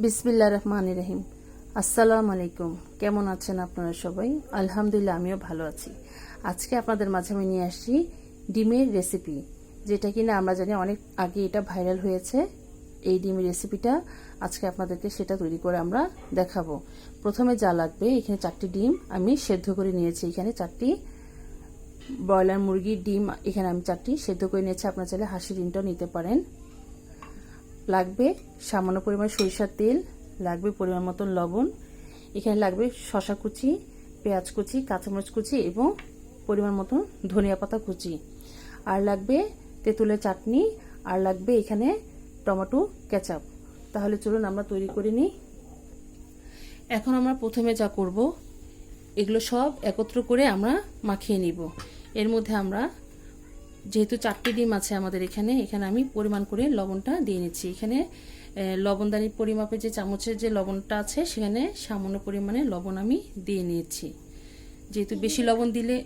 বিসমিল্লাহির রহমানির রহিম। আসসালামু আলাইকুম। কেমন আছেন আপনারা সবাই? আলহামদুলিল্লাহ, আমিও ভালো আছি। আজকে আপনাদের মাঝে আমি নিয়ে আসছি ডিমের রেসিপি, যেটা কিনা আমরা জানি অনেক আগে এটা ভাইরাল হয়েছে। এই ডিমের রেসিপিটা আজকে আপনাদেরকে সেটা তৈরি করে আমরা দেখাবো। প্রথমে যা লাগবে, এখানে 4টি ডিম আমি সেদ্ধ করে নিয়েছি। এখানে 4টি ব্রয়লার মুরগির ডিম এখানে আমি 4টি সেদ্ধ করে নিয়েছি। আপনারা চাইলে হাঁসের ডিমটাও নিতে পারেন। লাগবে সামান্য পরিমাণ সরিষার তেল, লাগবে পরিমাণ মতন লবণ, এখানে লাগবে শসা কুচি, পেঁয়াজ কুচি, কাঁচামরিচ কুচি এবং পরিমাণ মতন ধনিয়া পাতা কুচি, আর লাগবে তেঁতুলের চাটনি, আর লাগবে এখানে টমেটো কেচাপ। তাহলে চলুন আমরা তৈরি করে নিই। এখন আমরা প্রথমে যা করব, এগুলো সব একত্র করে আমরা মাখিয়ে নিব। এর মধ্যে আমরা যেহেতু 4টি ডিম আছে আমাদের এখানে আমি পরিমাণ করে লবণটা দিয়ে নিচ্ছি। এখানে লবণদানির পরিমাপে যে চামচের যে লবণটা আছে, সেখানে সামান্য পরিমাণে লবণ আমি দিয়ে নিয়েছি। যেহেতু বেশি লবণ দিলে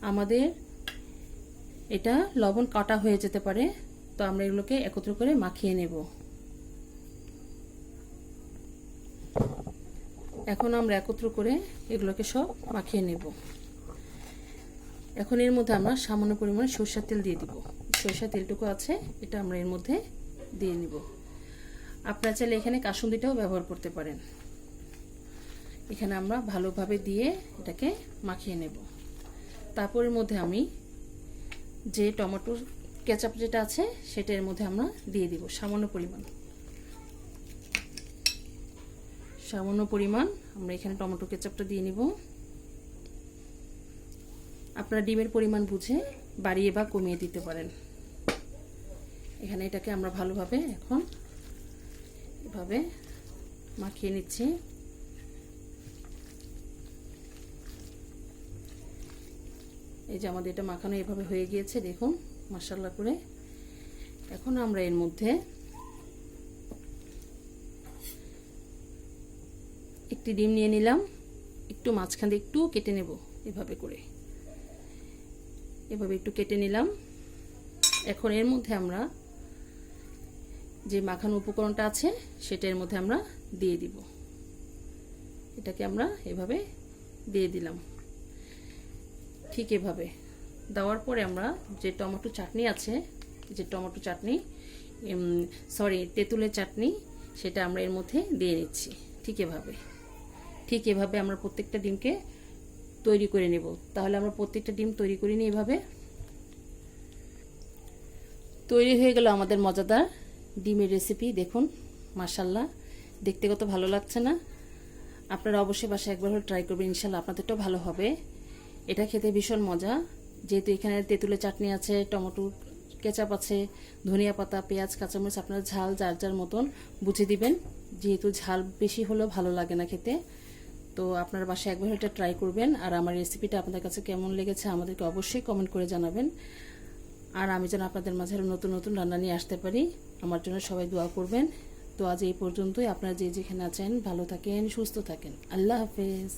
আমাদের এটা লবণ কাটা হয়ে যেতে পারে, তো আমরা এগুলোকে একত্র করে মাখিয়ে নেব। এখন আমরা একত্র করে এগুলোকে সব মাখিয়ে নেব। এখন এর মধ্যে আমরা সামান্য পরিমাণে সরষের তেল দিয়ে দিব। সরষের তেলটুকু আছে, এটা আমরা এর মধ্যে দিয়ে নিব। আপনারা চাইলে এখানে কাসুন্দিটাও ব্যবহার করতে পারেন। এখানে আমরা ভালোভাবে দিয়ে এটাকে মাখিয়ে নেব। তারপর এর মধ্যে আমি যে টমেটোর কেচাপ যেটা আছে, সেটা এর মধ্যে আমরা দিয়ে দিব সামান্য পরিমাণ আমরা এখানে টমেটো কেচাপটা দিয়ে নিব। আপনারা ডিমের পরিমাণ বুঝে বাড়িয়ে বা কমিয়ে দিতে পারেন। এখানে এটাকে আমরা ভালোভাবে এখন এভাবে মাখিয়ে নিচ্ছি। এই যে আমাদের এটা মাখানো এভাবে হয়ে গিয়েছে, দেখুন মাশাআল্লাহ করে। এখন আমরা এর মধ্যে একটি ডিম নিয়ে নিলাম, একটু মাঝখান দিয়ে একটু কেটে নেব, এভাবে করে এভাবে একটু কেটে নিলাম। এখন এর মধ্যে আমরা যে মাখানো উপকরণটা আছে, সেটা এর মধ্যে আমরা দিয়ে দিব। এটাকে আমরা এভাবে দিয়ে দিলাম। ঠিক এভাবে দেওয়ার পরে আমরা যে টমেটো চাটনি আছে, যে তেঁতুলের চাটনি, সেটা আমরা এর মধ্যে দিয়ে নিচ্ছি। ঠিক এভাবে আমরা প্রত্যেকটা ডিমকে তৈরি করে নেব। তাহলে আমরা প্রত্যেকটা ডিম তৈরি করে নিই। এভাবে তৈরি হয়ে গেল আমাদের মজাদার ডিমের রেসিপি। দেখুন মাশাআল্লাহ, দেখতে কত ভালো লাগছে না? আপনারা অবশ্যই বাসায় একবার হলে ট্রাই করবেন, ইনশাআল্লাহ আপনাদেরটাও ভালো হবে। এটা খেতে ভীষণ মজা। যেহেতু এখানে তেঁতুলের চাটনি আছে, টমেটো কেচাপ আছে, ধনিয়া পাতা, পেঁয়াজ, কাঁচামরিচ, আপনারা ঝাল যার যার মতন বুঝে দিবেন। যেহেতু ঝাল বেশি হলেও ভালো লাগে না খেতে, তো আপনারা বাসায় একবার এটা ট্রাই করবেন। আর আমার রেসিপিটা আপনাদের কাছে কেমন লেগেছে আমাদেরকে অবশ্যই কমেন্ট করে জানাবেন। আর আমি যেন আপনাদের মাঝে নতুন নতুন রান্না নিয়ে আসতে পারি, আমার জন্য সবাই দোয়া করবেন। তো আজ এই পর্যন্তই। আপনারা যে যেখানে আছেন ভালো থাকেন, সুস্থ থাকেন। আল্লাহ হাফেজ।